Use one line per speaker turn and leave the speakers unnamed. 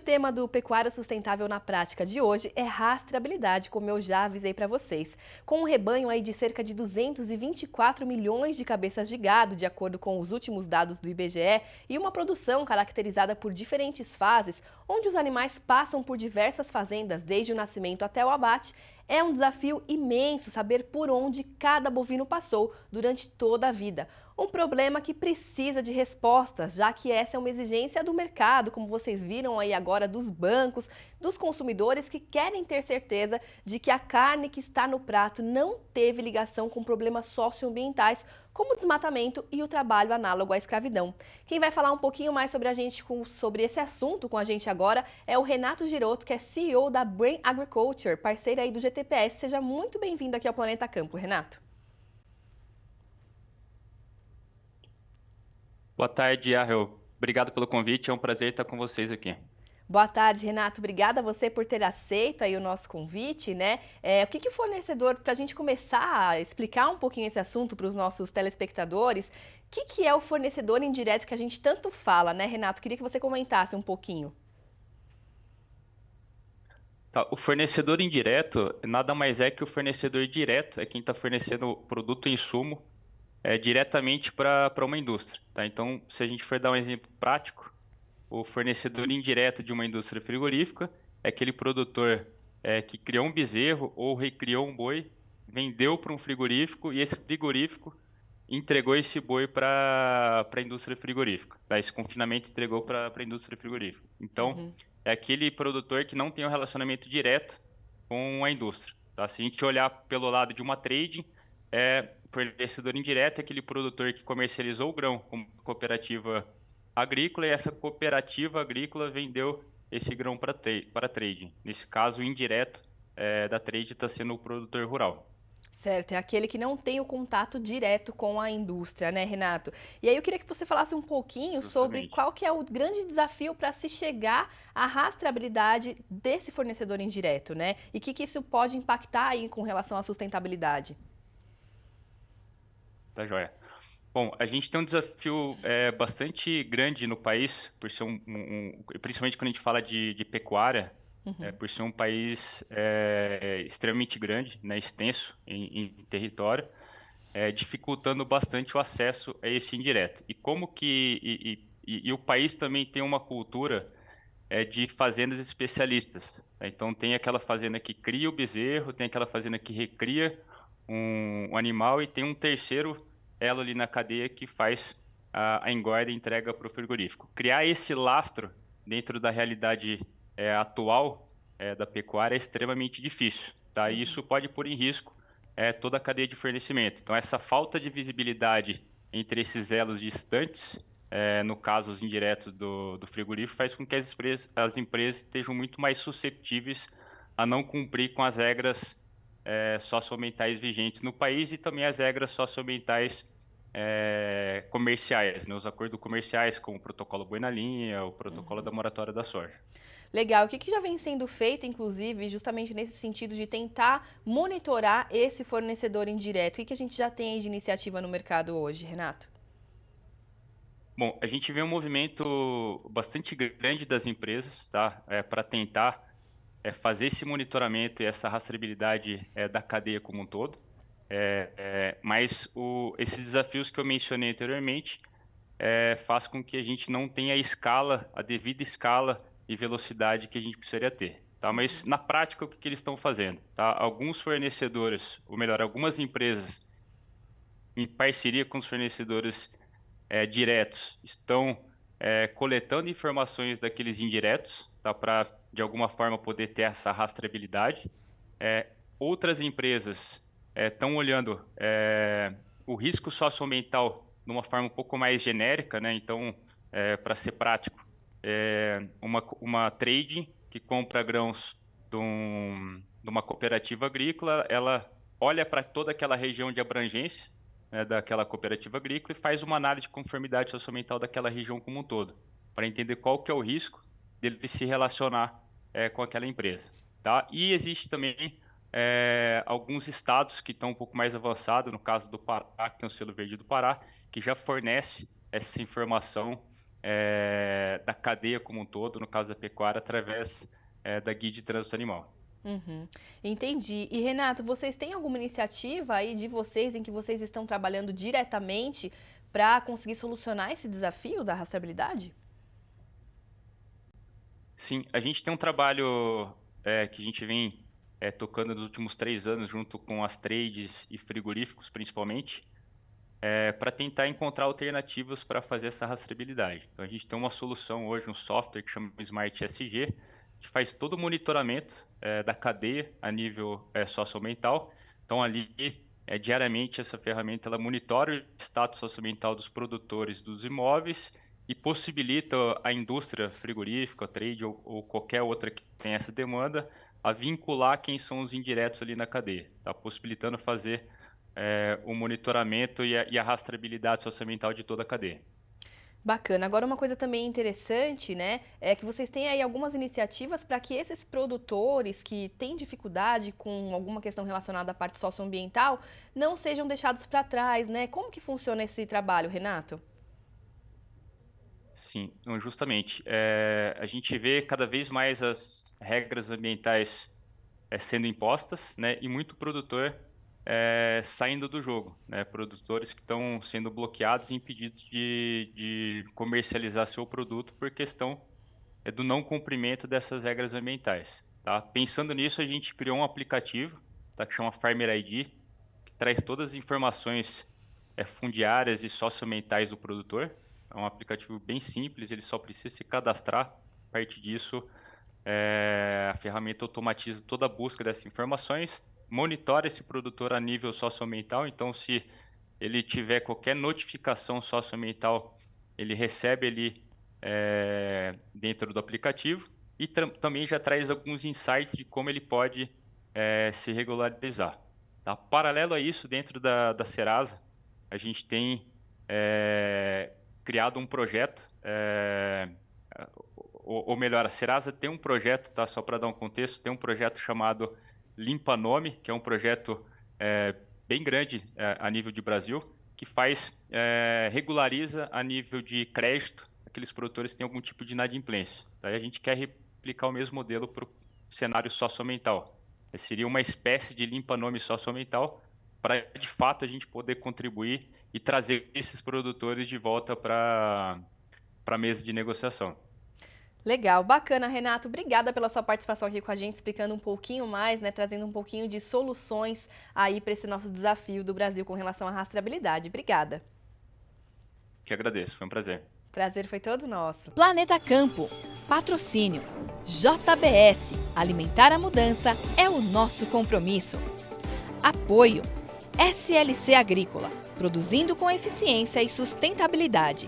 tema do Pecuária Sustentável na Prática de hoje é rastreabilidade, como eu já avisei para vocês. Com um rebanho aí de cerca de 224 milhões de cabeças de gado, de acordo com os últimos dados do IBGE, e uma produção caracterizada por diferentes fases, onde os animais passam por diversas fazendas, desde o nascimento até o abate, é um desafio imenso saber por onde cada bovino passou durante toda a vida. Um problema que precisa de respostas, já que essa é uma exigência do mercado, como vocês viram aí agora, dos bancos, dos consumidores que querem ter certeza de que a carne que está no prato não teve ligação com problemas socioambientais, como o desmatamento e o trabalho análogo à escravidão. Quem vai falar um pouquinho mais sobre esse assunto com a gente agora é o Renato Girotto, que é CEO da Brain Agriculture, parceira aí do GTPS. Seja muito bem-vindo aqui ao Planeta Campo, Renato.
Boa tarde, Arrel. Obrigado pelo convite, é um prazer estar com vocês aqui.
Boa tarde, Renato. Obrigada a você por ter aceito aí o nosso convite, né? O que o fornecedor, para a gente começar a explicar um pouquinho esse assunto para os nossos telespectadores, o que é o fornecedor indireto que a gente tanto fala, né, Renato? Queria que você comentasse um pouquinho.
Tá, o fornecedor indireto nada mais é que o fornecedor direto, é quem está fornecendo o produto e insumo diretamente para uma indústria. Tá? Então, se a gente for dar um exemplo prático, o fornecedor indireto de uma indústria frigorífica é aquele produtor que criou um bezerro ou recriou um boi, vendeu para um frigorífico e esse frigorífico entregou esse boi para a indústria frigorífica. Tá? Esse confinamento entregou para a indústria frigorífica. Então,
Uhum.
é aquele produtor que não tem um relacionamento direto com a indústria. Tá? Se a gente olhar pelo lado de uma trading, fornecedor indireto é aquele produtor que comercializou o grão como cooperativa agrícola e essa cooperativa agrícola vendeu esse grão para trading. Nesse caso, o indireto da trade está sendo o produtor rural.
Certo, é aquele que não tem o contato direto com a indústria, né, Renato? E aí eu queria que você falasse um pouquinho sobre
Justamente.
qual que é o grande desafio para se chegar à rastreabilidade desse fornecedor indireto, né? E o que isso pode impactar aí com relação à sustentabilidade.
Tá joia. Bom, a gente tem um desafio bastante grande no país, por ser principalmente quando a gente fala de pecuária, por ser um país extremamente grande, né, extenso em território, dificultando bastante o acesso a esse indireto. E como que e o país também tem uma cultura de fazendas especialistas. Né? Então tem aquela fazenda que cria o bezerro, tem aquela fazenda que recria um animal e tem um terceiro elo ali na cadeia que faz a engorda e entrega para o frigorífico. Criar esse lastro dentro da realidade atual da pecuária é extremamente difícil. Tá? E isso pode pôr em risco toda a cadeia de fornecimento. Então essa falta de visibilidade entre esses elos distantes no caso os indiretos do frigorífico, faz com que as empresas estejam muito mais susceptíveis a não cumprir com as regras socioambientais vigentes no país e também as regras socioambientais comerciais, né? Os acordos comerciais, como o protocolo Boi na Linha, o protocolo da moratória da soja.
Legal. O que já vem sendo feito, inclusive, justamente nesse sentido de tentar monitorar esse fornecedor indireto? O que a gente já tem aí de iniciativa no mercado hoje, Renato?
Bom, a gente vê um movimento bastante grande das empresas, tá? Para tentar fazer esse monitoramento e essa rastreabilidade da cadeia como um todo. Mas esses desafios que eu mencionei anteriormente faz com que a gente não tenha a devida escala e velocidade que a gente precisaria ter. Tá? Mas na prática, o que eles estão fazendo? Tá? Alguns fornecedores, ou melhor, algumas empresas, em parceria com os fornecedores diretos, estão coletando informações daqueles indiretos, tá? Para de alguma forma poder ter essa rastreabilidade. Outras empresas estão olhando o risco socioambiental de uma forma um pouco mais genérica, né? Então, para ser prático, uma trading que compra grãos de uma cooperativa agrícola, ela olha para toda aquela região de abrangência, né, daquela cooperativa agrícola e faz uma análise de conformidade socioambiental daquela região como um todo, para entender qual que é o risco dele se relacionar com aquela empresa. Tá? E existe também alguns estados que estão um pouco mais avançados, no caso do Pará, que tem o selo verde do Pará, que já fornece essa informação da cadeia como um todo, no caso da pecuária, através da guia de trânsito animal.
Uhum, entendi. E Renato, vocês têm alguma iniciativa aí de vocês em que vocês estão trabalhando diretamente para conseguir solucionar esse desafio da rastreabilidade?
Sim, a gente tem um trabalho que a gente vem tocando nos últimos 3 anos, junto com as trades e frigoríficos, principalmente, para tentar encontrar alternativas para fazer essa rastreabilidade. Então, a gente tem uma solução hoje, um software que chama Smart SG, que faz todo o monitoramento da cadeia a nível socioambiental. Então, ali, diariamente, essa ferramenta ela monitora o status socioambiental dos produtores dos imóveis e possibilita a indústria frigorífica, a trade ou qualquer outra que tenha essa demanda a vincular quem são os indiretos ali na cadeia, tá? Possibilitando fazer o monitoramento e a rastreabilidade socioambiental de toda a cadeia.
Bacana. Agora, uma coisa também interessante, né, é que vocês têm aí algumas iniciativas para que esses produtores que têm dificuldade com alguma questão relacionada à parte socioambiental não sejam deixados para trás, né? Como que funciona esse trabalho, Renato?
Sim, não, justamente. A gente vê cada vez mais as regras ambientais sendo impostas, né, e muito produtor saindo do jogo, né, produtores que estão sendo bloqueados e impedidos de comercializar seu produto por questão do não cumprimento dessas regras ambientais, tá? Pensando nisso, a gente criou um aplicativo, tá, que chama Farmer ID, que traz todas as informações fundiárias e socioambientais do produtor. É um aplicativo bem simples, ele só precisa se cadastrar. A partir disso, a ferramenta automatiza toda a busca dessas informações, monitora esse produtor a nível socioambiental. Então, se ele tiver qualquer notificação socioambiental, ele recebe ali dentro do aplicativo e também já traz alguns insights de como ele pode se regularizar. Tá? Paralelo a isso, dentro da Serasa, a gente tem criado um projeto, ou melhor, a Serasa tem um projeto, tá? Só para dar um contexto, tem um projeto chamado Limpa Nome, que é um projeto bem grande a nível de Brasil, que regulariza a nível de crédito aqueles produtores que têm algum tipo de inadimplência. Daí a gente quer replicar o mesmo modelo para o cenário socioambiental. Seria uma espécie de limpa-nome socioambiental para, de fato, a gente poder contribuir e trazer esses produtores de volta para a mesa de negociação.
Legal, bacana, Renato. Obrigada pela sua participação aqui com a gente, explicando um pouquinho mais, né, trazendo um pouquinho de soluções aí para esse nosso desafio do Brasil com relação à rastreabilidade. Obrigada.
Que agradeço, foi um prazer.
Prazer foi todo nosso.
Planeta Campo. Patrocínio. JBS. Alimentar a mudança é o nosso compromisso. Apoio. SLC Agrícola. Produzindo com eficiência e sustentabilidade.